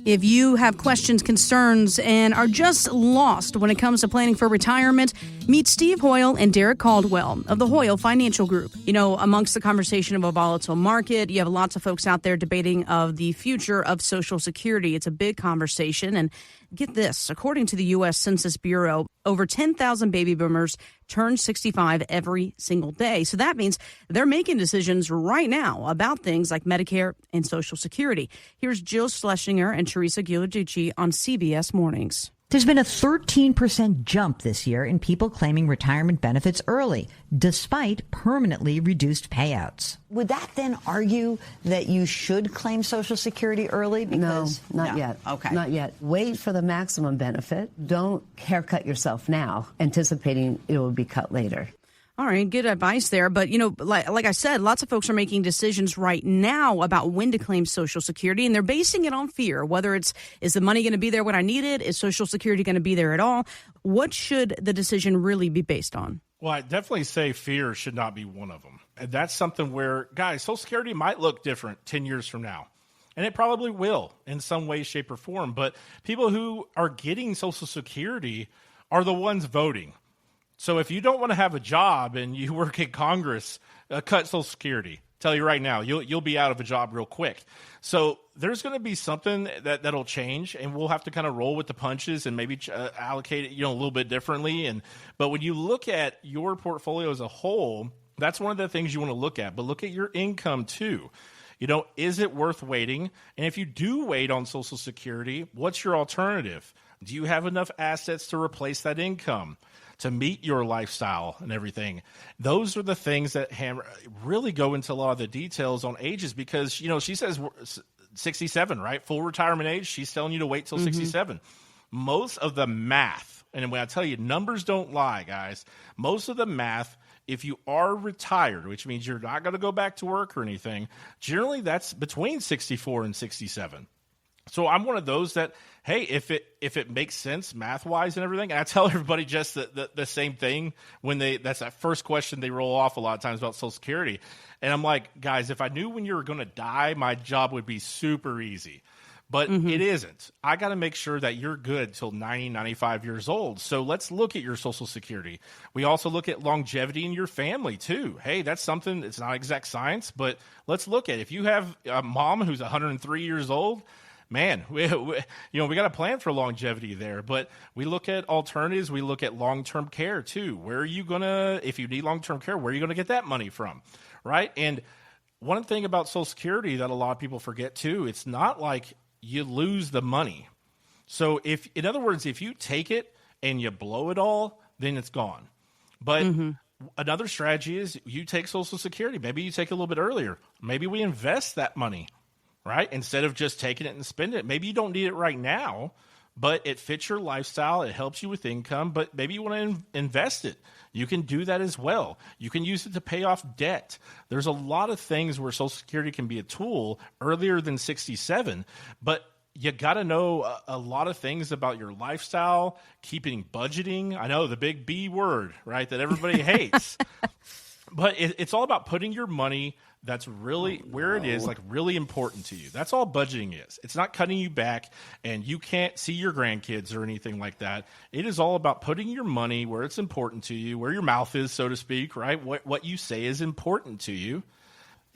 If you have questions, concerns, and are just lost when it comes to planning for retirement, meet Steve Hoyle and Derrick Caldwell of the Hoyle Financial Group. You know, amongst the conversation of a volatile market, you have lots of folks out there debating of the future of Social Security. It's a big conversation. And get this, according to the U.S. Census Bureau, over 10,000 baby boomers turn 65 every single day. So that means they're making decisions right now about things like Medicare and Social Security. Here's Jill Schlesinger and Teresa Giudici on CBS Mornings. There's been a 13% jump this year in people claiming retirement benefits early, despite permanently reduced payouts. Would that then argue that you should claim Social Security early? Because no, not yet. Okay. Not yet. Wait for the maximum benefit. Don't haircut yourself now, anticipating it will be cut later. All right, good advice there. But, you know, like I said, lots of folks are making decisions right now about when to claim Social Security, and they're basing it on fear, whether it's, is the money going to be there when I need it? Is Social Security going to be there at all? What should the decision really be based on? Well, I definitely say fear should not be one of them. And that's something where, guys, Social Security might look different 10 years from now. And it probably will in some way, shape, or form. But people who are getting Social Security are the ones voting. So if you don't want to have a job and you work in Congress, cut Social Security. Tell you right now, you'll be out of a job real quick. So there's going to be something that'll change, and we'll have to kind of roll with the punches and maybe allocate it, a little bit differently. But when you look at your portfolio as a whole, that's one of the things you want to look at. But look at your income too. Is it worth waiting? And if you do wait on Social Security, what's your alternative? Do you have enough assets to replace that income, to meet your lifestyle and everything? Those are the things that really go into a lot of the details on ages, because, she says 67, right? Full retirement age. She's telling you to wait till 67. Most of the math, and when I tell you numbers don't lie, guys, most of the math, if you are retired, which means you're not going to go back to work or anything, generally that's between 64 and 67. So I'm one of those that, hey, if it makes sense math-wise and everything, and I tell everybody just the same thing when that's that first question they roll off a lot of times about Social Security. And I'm like, guys, if I knew when you were going to die, my job would be super easy. But it isn't. I got to make sure that you're good till 90, 95 years old. So let's look at your Social Security. We also look at longevity in your family too. Hey, that's something, it's not exact science, but let's look at it. If you have a mom who's 103 years old, man, we got to plan for longevity there. But we look at alternatives. We look at long-term care too. Where are you if you need long-term care, where are you going to get that money from, right? And one thing about Social Security that a lot of people forget too, it's not like you lose the money. So in other words, if you take it and you blow it all, then it's gone. But another strategy is you take Social Security. Maybe you take it a little bit earlier. Maybe we invest that money, right? Instead of just taking it and spending it. Maybe you don't need it right now, but it fits your lifestyle. It helps you with income, but maybe you want to invest it. You can do that as well. You can use it to pay off debt. There's a lot of things where Social Security can be a tool earlier than 67, but you got to know a lot of things about your lifestyle, keeping budgeting. I know the big B word, right, that everybody hates. But it's all about putting your money that's really where it is, like really important to you. That's all budgeting is. It's not cutting you back and you can't see your grandkids or anything like that. It is all about putting your money where it's important to you, where your mouth is, so to speak, right? What you say is important to you.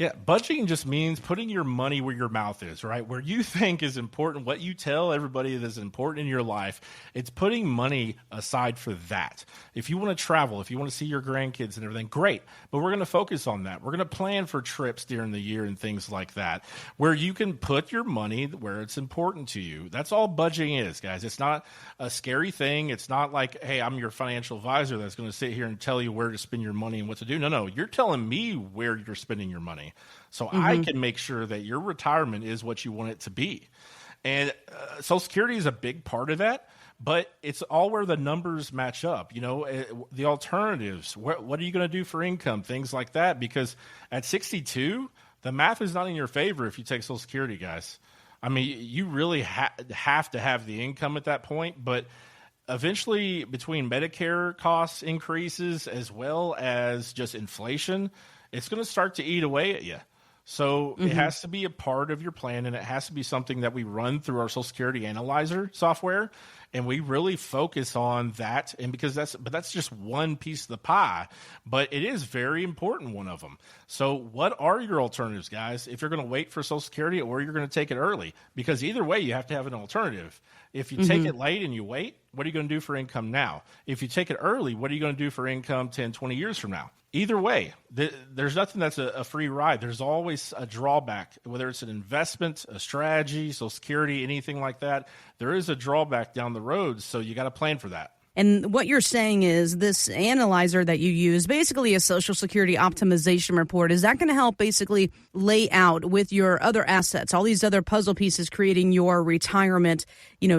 Yeah, budgeting just means putting your money where your mouth is, right? Where you think is important, what you tell everybody that is important in your life, it's putting money aside for that. If you want to travel, if you want to see your grandkids and everything, great. But we're going to focus on that. We're going to plan for trips during the year and things like that, where you can put your money where it's important to you. That's all budgeting is, guys. It's not a scary thing. It's not like, hey, I'm your financial advisor that's going to sit here and tell you where to spend your money and what to do. No, you're telling me where you're spending your money. So I can make sure that your retirement is what you want it to be. And Social Security is a big part of that, but it's all where the numbers match up. The alternatives, what are you going to do for income, things like that, because at 62, the math is not in your favor if you take Social Security, guys. I mean, you really have to have the income at that point, but eventually between Medicare costs increases as well as just inflation, it's going to start to eat away at you. So it has to be a part of your plan, and it has to be something that we run through our Social Security Analyzer software, and we really focus on that. And because that's just one piece of the pie, but it is very important, one of them. So what are your alternatives, guys? If you're going to wait for Social Security or you're going to take it early, because either way, you have to have an alternative. If you take it late and you wait, what are you going to do for income now? If you take it early, what are you going to do for income 10, 20 years from now? Either way, there's nothing that's a free ride. There's always a drawback, whether it's an investment, a strategy, Social Security, anything like that. There is a drawback down the road, so you got to plan for that. And what you're saying is this analyzer that you use, basically a Social Security optimization report, is that going to help basically lay out with your other assets, all these other puzzle pieces, creating your retirement,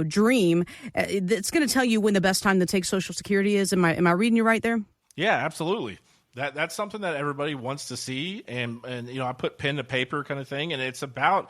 dream? It's going to tell you when the best time to take Social Security is. Am I reading you right there? Yeah, absolutely. That's something that everybody wants to see, and I put pen to paper kind of thing, and it's about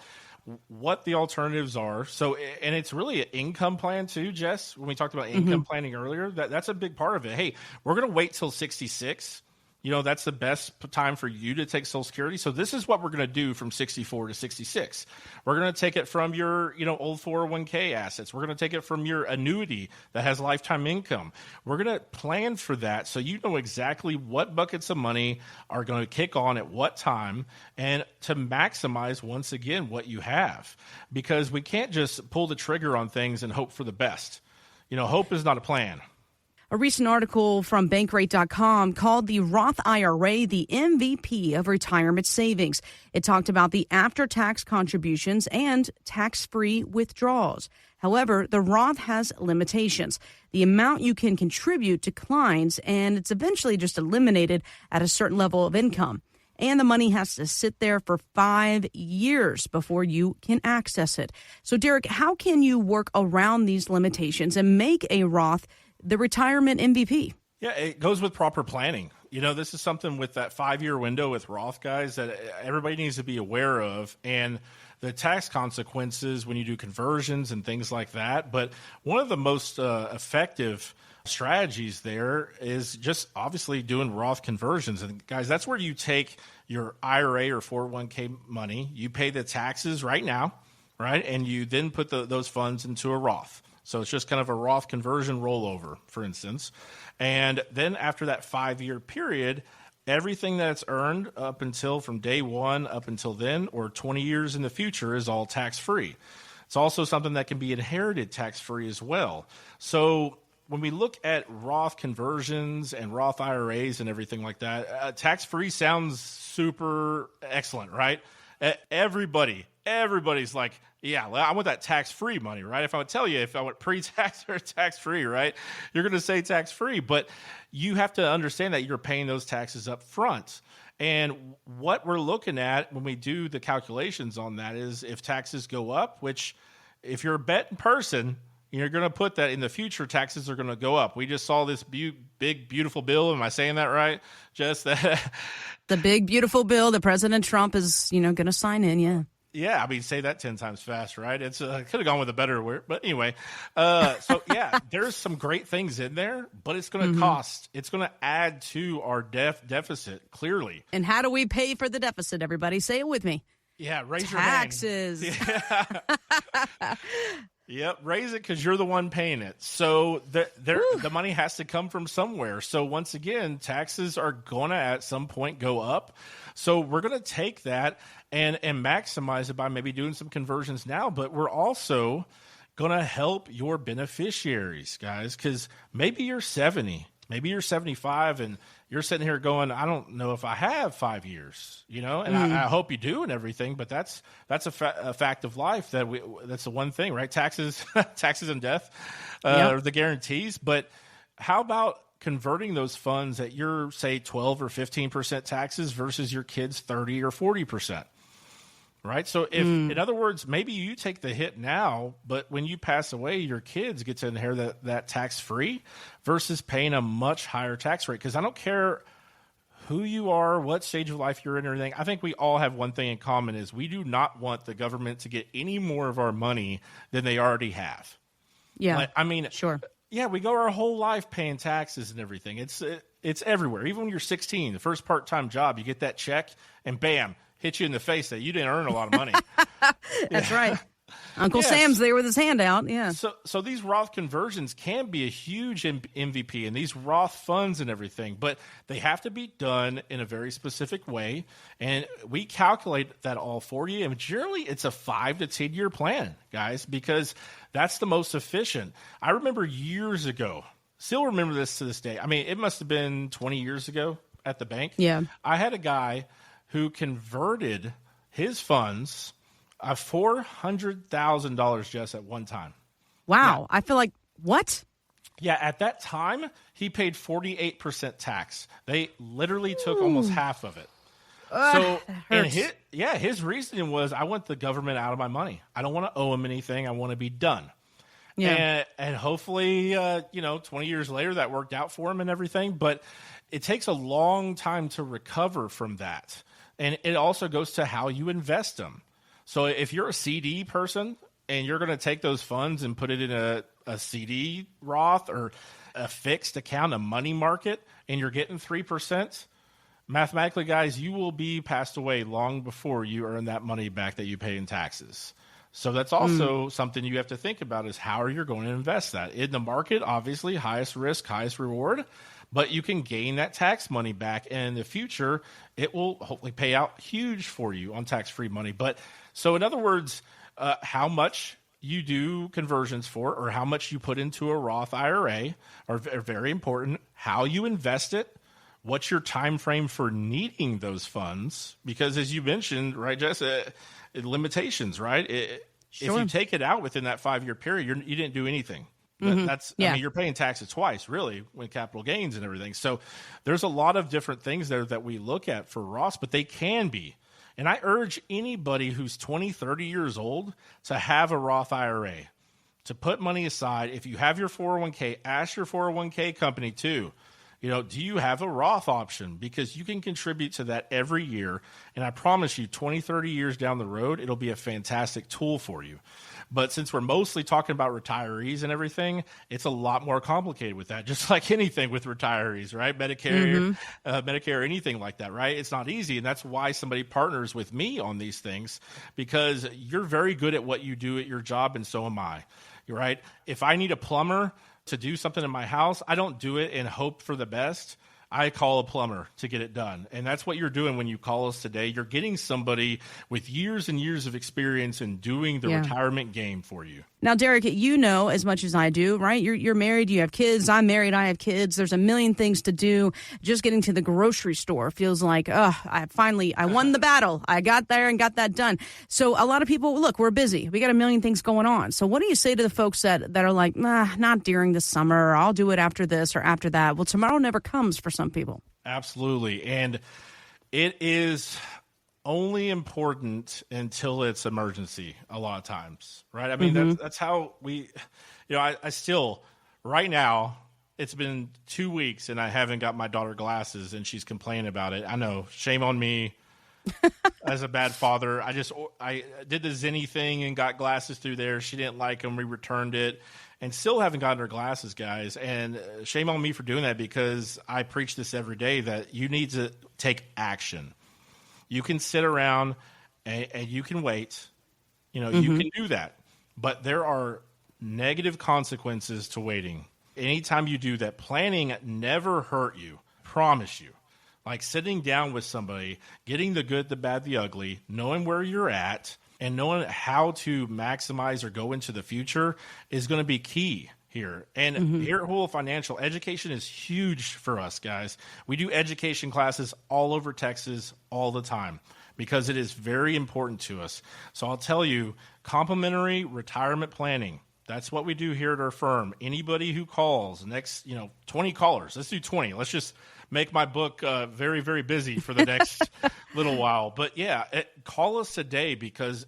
what the alternatives are. So, and it's really an income plan too, Jess. When we talked about income planning earlier, that's a big part of it. Hey, we're going to wait till 66. That's the best time for you to take Social Security. So this is what we're going to do from 64 to 66. We're going to take it from your, old 401k assets. We're going to take it from your annuity that has lifetime income. We're going to plan for that so you know exactly what buckets of money are going to kick on at what time, and to maximize, once again, what you have. Because we can't just pull the trigger on things and hope for the best. Hope is not a plan. A recent article from Bankrate.com called the Roth IRA the MVP of retirement savings. It talked about the after-tax contributions and tax-free withdrawals. However, the Roth has limitations. The amount you can contribute declines, and it's eventually just eliminated at a certain level of income. And the money has to sit there for 5 years before you can access it. So, Derrick, how can you work around these limitations and make a Roth the retirement MVP? Yeah, it goes with proper planning. This is something with that 5-year window with Roth, guys, that everybody needs to be aware of, and the tax consequences when you do conversions and things like that. But one of the most effective strategies there is just obviously doing Roth conversions. And guys, that's where you take your IRA or 401k money, you pay the taxes right now, right? And you then put those funds into a Roth. So it's just kind of a Roth conversion rollover, for instance. And then after that 5-year period, everything that's earned up until from day one up until then, or 20 years in the future, is all tax-free. It's also something that can be inherited tax-free as well. So when we look at Roth conversions and Roth IRAs and everything like that, tax-free sounds super excellent, right? Everybody's like, yeah, I want that tax-free money, right? If I would tell you if I want pre-tax or tax-free, right, you're going to say tax-free. But you have to understand that you're paying those taxes up front. And what we're looking at when we do the calculations on that is if taxes go up, which if you're a betting person, you're going to put that in the future, taxes are going to go up. We just saw this big, beautiful bill. Am I saying that right? Just that. The big, beautiful bill that President Trump is, going to sign in, yeah. Yeah, say that 10 times fast, right? It's could have gone with a better word, but anyway. So yeah, there's some great things in there, but it's going to cost. It's going to add to our deficit, clearly. And how do we pay for the deficit, everybody? Say it with me. Yeah, raise taxes. Your hand. Yeah. Yep, raise it because you're the one paying it. So the money has to come from somewhere. So once again, taxes are going to at some point go up. So we're going to take that and maximize it by maybe doing some conversions now. But we're also going to help your beneficiaries, guys, because maybe you're 70, maybe you're 75, and you're sitting here going, I don't know if I have 5 years, and I hope you do and everything, but that's a fact of life that's the one thing, right? Taxes and death are the guarantees. But how about converting those funds at your, say, 12 or 15% taxes versus your kids' 30 or 40%? Right. So if, in other words, maybe you take the hit now, but when you pass away, your kids get to inherit that tax free versus paying a much higher tax rate. Because I don't care who you are, what stage of life you're in, or anything. I think we all have one thing in common is we do not want the government to get any more of our money than they already have. Yeah. Sure. Yeah, we go our whole life paying taxes and everything. It's everywhere. Even when you're 16, the first part-time job, you get that check and bam, hit you in the face that you didn't earn a lot of money. That's right. Uncle Sam's there with his hand out. Yeah. So these Roth conversions can be a huge MVP, and these Roth funds and everything, but they have to be done in a very specific way. And we calculate that all for you. And generally, it's a 5 to 10 year plan, guys, because that's the most efficient. I remember years ago, still remember this to this day. I mean, it must have been 20 years ago at the bank. Yeah. I had a guy who converted his funds $400,000 just at one time. Wow. Yeah. I feel like, what? Yeah, at that time, he paid 48% tax. They literally took almost half of it. And his reasoning was, I want the government out of my money. I don't want to owe him anything. I want to be done. Yeah. And hopefully, 20 years later, that worked out for him and everything. But it takes a long time to recover from that. And it also goes to how you invest them. So if you're a CD person and you're going to take those funds and put it in a CD Roth or a fixed account, a money market, and you're getting 3%, mathematically, guys, you will be passed away long before you earn that money back that you pay in taxes. So that's also something you have to think about, is how are you going to invest that? In the market, obviously, highest risk, highest reward, but you can gain that tax money back. And in the future, it will hopefully pay out huge for you on tax-free money. So in other words, how much you do conversions for, or how much you put into a Roth IRA are very important. How you invest it, what's your time frame for needing those funds? Because as you mentioned, right, Jess, limitations, right? Sure. If you take it out within that 5-year period, you didn't do anything. I mean, you're paying taxes twice, really, when capital gains and everything. So there's a lot of different things there that we look at for Roths, but they can be. And I urge anybody who's 20, 30 years old to have a Roth IRA, to put money aside. If you have your 401k, ask your 401k company too. Do you have a Roth option? Because you can contribute to that every year. And I promise you, 20, 30 years down the road, it'll be a fantastic tool for you. But since we're mostly talking about retirees and everything, it's a lot more complicated with that, just like anything with retirees, right? Medicare, anything like that, right? It's not easy. And that's why somebody partners with me on these things, because you're very good at what you do at your job, and so am I, right? If I need a plumber to do something in my house, I don't do it and hope for the best. I call a plumber to get it done. And that's what you're doing when you call us today. You're getting somebody with years and years of experience in doing the retirement game for you. Now, Derrick, you know as much as I do, right? You're married, you have kids. I'm married, I have kids. There's a million things to do. Just getting to the grocery store feels like, I won the battle. I got there and got that done. So a lot of people, look, we're busy. We got a million things going on. So what do you say to the folks that are like, not during the summer, or I'll do it after this or after that? Well, tomorrow never comes for some people. Absolutely. And it is only important until it's emergency a lot of times, right? I mean, that's how we, I still, right now, it's been 2 weeks and I haven't got my daughter glasses and she's complaining about it. I know, shame on me as a bad father. I did the Zenny thing and got glasses through there. She didn't like them. We returned it and still haven't gotten her glasses, guys. And shame on me for doing that, because I preach this every day that you need to take action. You can sit around and you can wait. You can do that. But there are negative consequences to waiting. Anytime you do that, planning never hurt you. Promise you. Like sitting down with somebody, getting the good, the bad, the ugly, knowing where you're at, and knowing how to maximize or go into the future is going to be key here. And here at Hulu Financial, education is huge for us, guys. We do education classes all over Texas all the time because it is very important to us. So I'll tell you, complimentary retirement planning, that's what we do here at our firm. Anybody who calls, next 20 callers, let's do 20. Let's just make my book very, very busy for the next little while. But call us today, because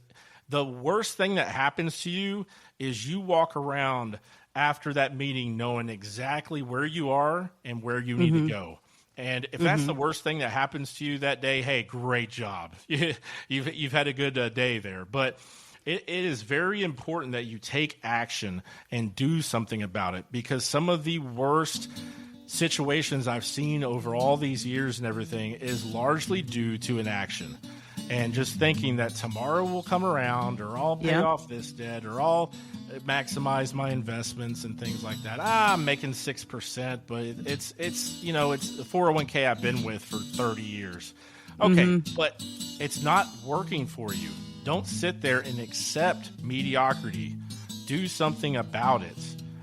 the worst thing that happens to you is you walk around after that meeting knowing exactly where you are and where you need to go. And if that's the worst thing that happens to you that day, hey, great job. You've had a good day there. But it is very important that you take action and do something about it, because some of the worst situations I've seen over all these years and everything is largely due to inaction. and just thinking that tomorrow will come around, or I'll pay off this debt, or I'll maximize my investments and things like that. I'm making 6%, but it's a 401k I've been with for 30 years. Okay, but it's not working for you. Don't sit there and accept mediocrity. Do something about it.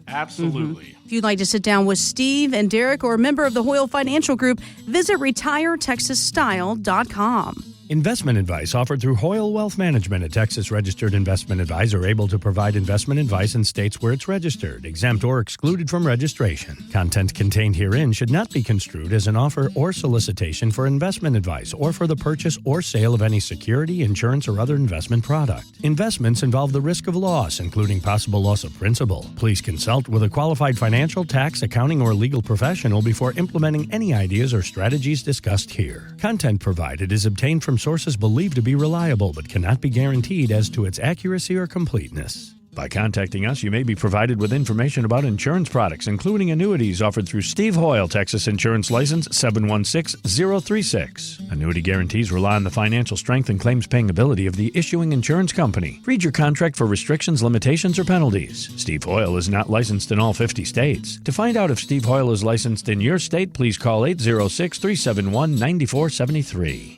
Absolutely. If you'd like to sit down with Steve and Derrick or a member of the Hoyle Financial Group, visit retiretexasstyle.com. Investment advice offered through Hoyle Wealth Management, a Texas-registered investment advisor able to provide investment advice in states where it's registered, exempt, or excluded from registration. Content contained herein should not be construed as an offer or solicitation for investment advice or for the purchase or sale of any security, insurance, or other investment product. Investments involve the risk of loss, including possible loss of principal. Please consult with a qualified financial, tax, accounting, or legal professional before implementing any ideas or strategies discussed here. Content provided is obtained from sources believed to be reliable but cannot be guaranteed as to its accuracy or completeness. By contacting us, you may be provided with information about insurance products, including annuities offered through Steve Hoyle, Texas Insurance License 716036. Annuity guarantees rely on the financial strength and claims-paying ability of the issuing insurance company. Read your contract for restrictions, limitations, or penalties. Steve Hoyle is not licensed in all 50 states. To find out if Steve Hoyle is licensed in your state, please call 806-371-9473.